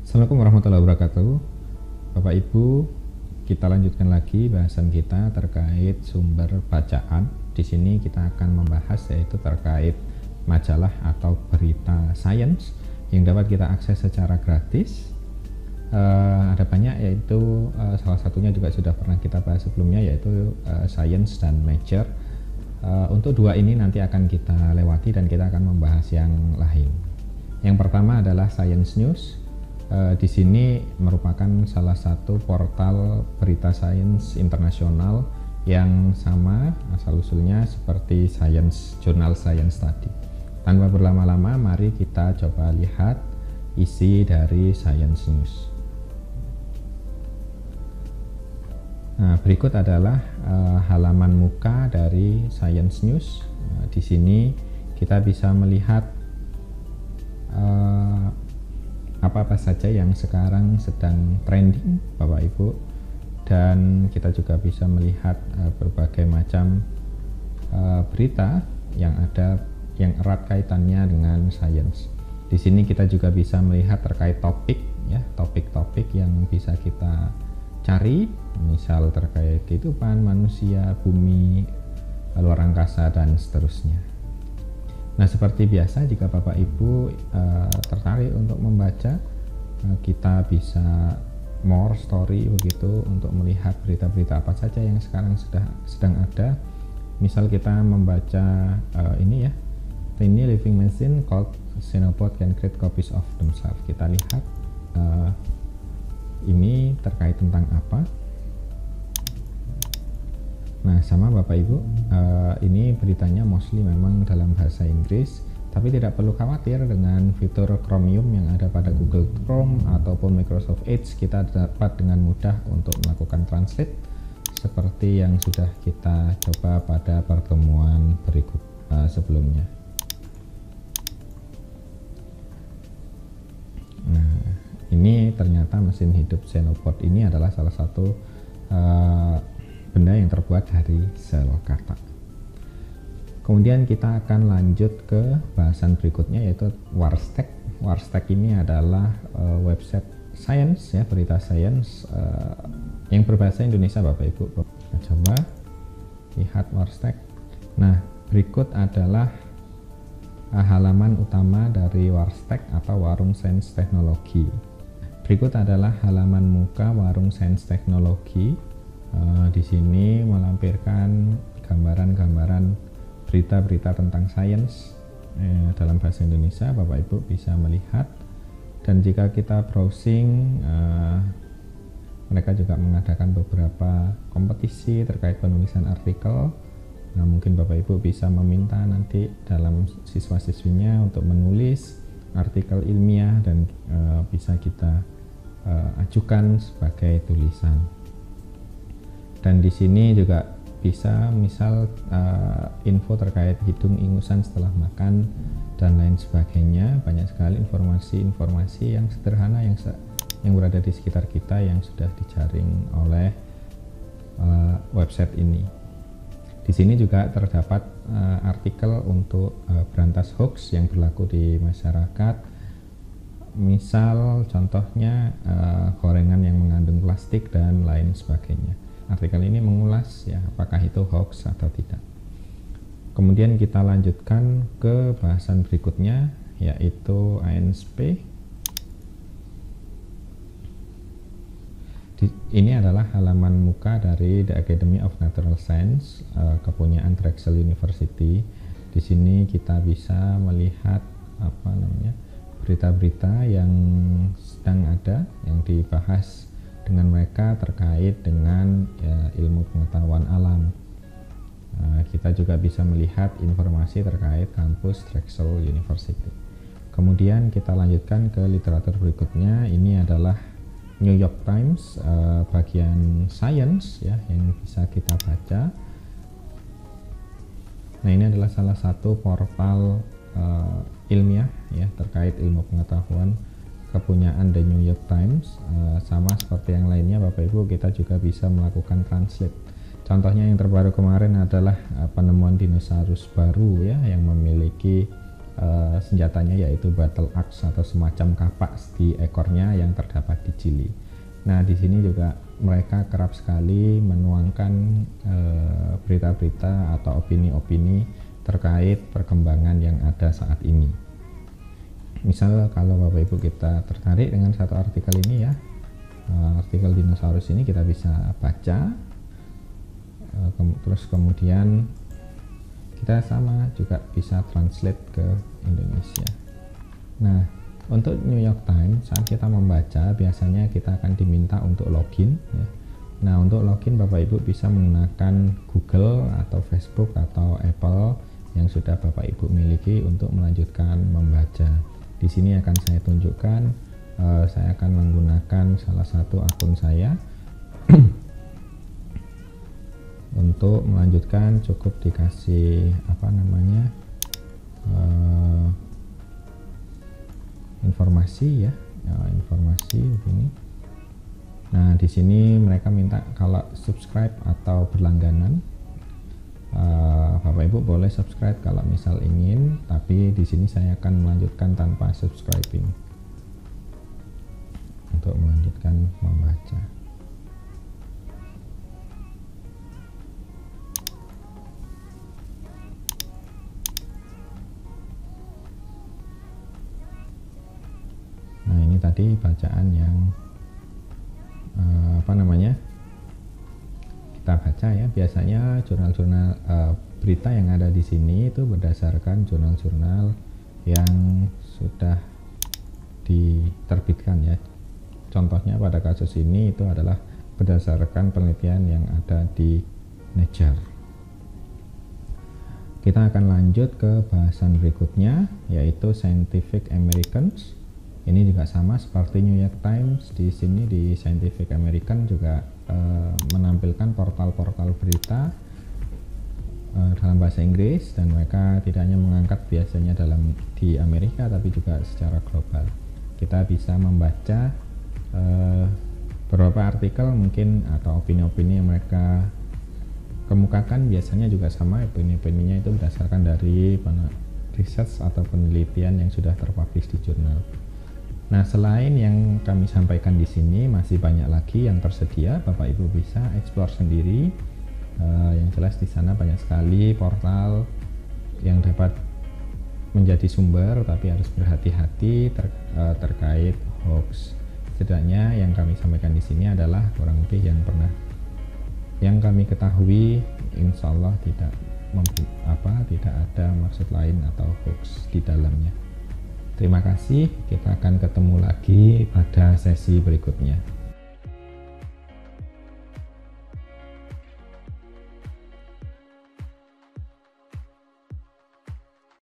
Assalamualaikum warahmatullahi wabarakatuh. Bapak Ibu, kita lanjutkan lagi bahasan kita terkait sumber bacaan. Di sini kita akan membahas yaitu terkait majalah atau berita sains yang dapat kita akses secara gratis. Ada banyak, yaitu salah satunya juga sudah pernah kita bahas sebelumnya, yaitu Science dan Nature. Untuk dua ini nanti akan kita lewati dan kita akan membahas yang lain. Yang pertama adalah Science News. Di sini merupakan salah satu portal berita sains internasional yang sama asal-usulnya seperti jurnal Science tadi. Tanpa berlama-lama, mari kita coba lihat isi dari Science News. Nah, berikut adalah halaman muka dari Science News. Di sini kita bisa melihat apa-apa saja yang sekarang sedang trending, Bapak Ibu, dan kita juga bisa melihat berbagai macam berita yang ada yang erat kaitannya dengan sains. Di sini kita juga bisa melihat terkait topik, ya, topik-topik yang bisa kita cari, misal terkait kehidupan manusia, bumi, luar angkasa, dan seterusnya. Nah, seperti biasa, jika Bapak Ibu tertarik untuk membaca, kita bisa more story begitu untuk melihat berita-berita apa saja yang sekarang sedang ada. Misal kita membaca ini, ya, Tiny Living Machine called Xenopod can create copies of themselves. Kita lihat ini terkait tentang apa. Nah, sama Bapak Ibu, ini beritanya mostly memang dalam bahasa Inggris, tapi tidak perlu khawatir dengan fitur Chromium yang ada pada Google Chrome ataupun Microsoft Edge. Kita dapat dengan mudah untuk melakukan translate seperti yang sudah kita coba pada pertemuan berikut sebelumnya. Nah, ini ternyata mesin hidup Xenopod ini adalah salah satu benda yang terbuat dari sel kata. Kemudian kita akan lanjut ke bahasan berikutnya, yaitu Warstec. Warstec ini adalah website science, ya, berita sains yang berbahasa Indonesia, Bapak Ibu. Kita coba lihat Warstec. Nah, berikut adalah halaman utama dari Warstec atau Warung Sains Teknologi. Berikut adalah halaman muka Warung Sains Teknologi. Di sini melampirkan gambaran-gambaran berita-berita tentang sains dalam bahasa Indonesia. Bapak Ibu bisa melihat, dan jika kita browsing, mereka juga mengadakan beberapa kompetisi terkait penulisan artikel. Nah, mungkin Bapak Ibu bisa meminta nanti dalam siswa-siswinya untuk menulis artikel ilmiah dan bisa kita ajukan sebagai tulisan. Dan di sini juga bisa misal info terkait hidung ingusan setelah makan dan lain sebagainya. Banyak sekali informasi-informasi yang sederhana yang berada di sekitar kita yang sudah dijaring oleh website ini. Di sini juga terdapat artikel untuk berantas hoax yang berlaku di masyarakat. Misal contohnya gorengan yang mengandung plastik dan lain sebagainya. Artikel ini mengulas, ya, apakah itu hoax atau tidak. Kemudian kita lanjutkan ke bahasan berikutnya, yaitu ANSP. Ini adalah halaman muka dari The Academy of Natural Science, kepunyaan Drexel University. Di sini kita bisa melihat berita-berita yang sedang ada, yang dibahas dengan mereka terkait dengan ilmu pengetahuan alam. Kita juga bisa melihat informasi terkait kampus Drexel University. Kemudian kita lanjutkan ke literatur berikutnya. Ini adalah New York Times bagian science, ya, yang bisa kita baca. Nah, ini adalah salah satu portal ilmiah, ya, terkait ilmu pengetahuan kepunyaan The New York Times. Sama seperti yang lainnya, Bapak Ibu, kita juga bisa melakukan translate. Contohnya yang terbaru kemarin adalah penemuan dinosaurus baru, ya, yang memiliki senjatanya, yaitu battle axe atau semacam kapak di ekornya yang terdapat di jili. Nah, di sini juga mereka kerap sekali menuangkan berita-berita atau opini-opini terkait perkembangan yang ada saat ini. Misal kalau Bapak Ibu kita tertarik dengan satu artikel ini ya, artikel dinosaurus ini kita bisa baca, terus kemudian kita sama juga bisa translate ke Indonesia. Nah, untuk New York Times saat kita membaca biasanya kita akan diminta untuk login ya. Nah, untuk login Bapak Ibu bisa menggunakan Google atau Facebook atau Apple yang sudah Bapak Ibu miliki untuk melanjutkan membaca. Di sini akan saya tunjukkan, saya akan menggunakan salah satu akun saya. Untuk melanjutkan cukup dikasih informasi ya, informasi begini. Nah, di sini mereka minta kalau subscribe atau berlangganan, Bapak Ibu boleh subscribe kalau misal ingin, tapi di sini saya akan melanjutkan tanpa subscribing untuk melanjutkan membaca. Nah, ini tadi bacaan yang kita baca ya. Biasanya jurnal-jurnal berita yang ada di sini itu berdasarkan jurnal-jurnal yang sudah diterbitkan ya. Contohnya pada kasus ini itu adalah berdasarkan penelitian yang ada di Nature. Kita akan lanjut ke bahasan berikutnya, yaitu Scientific Americans. Ini juga sama seperti New York Times. Di sini di Scientific American juga menampilkan portal-portal berita dalam bahasa Inggris, dan mereka tidak hanya mengangkat biasanya di Amerika tapi juga secara global. Kita bisa membaca beberapa artikel mungkin atau opini-opini yang mereka kemukakan, biasanya juga sama, opini-opininya itu berdasarkan dari riset atau penelitian yang sudah terpublish di jurnal. Nah, selain yang kami sampaikan di sini, masih banyak lagi yang tersedia. Bapak Ibu bisa explore sendiri. Yang jelas di sana banyak sekali portal yang dapat menjadi sumber, tapi harus berhati-hati terkait hoax. Setidaknya yang kami sampaikan di sini adalah kurang lebih yang kami ketahui. Insya Allah tidak ada maksud lain atau hoax di dalamnya. Terima kasih, kita akan ketemu lagi pada sesi berikutnya.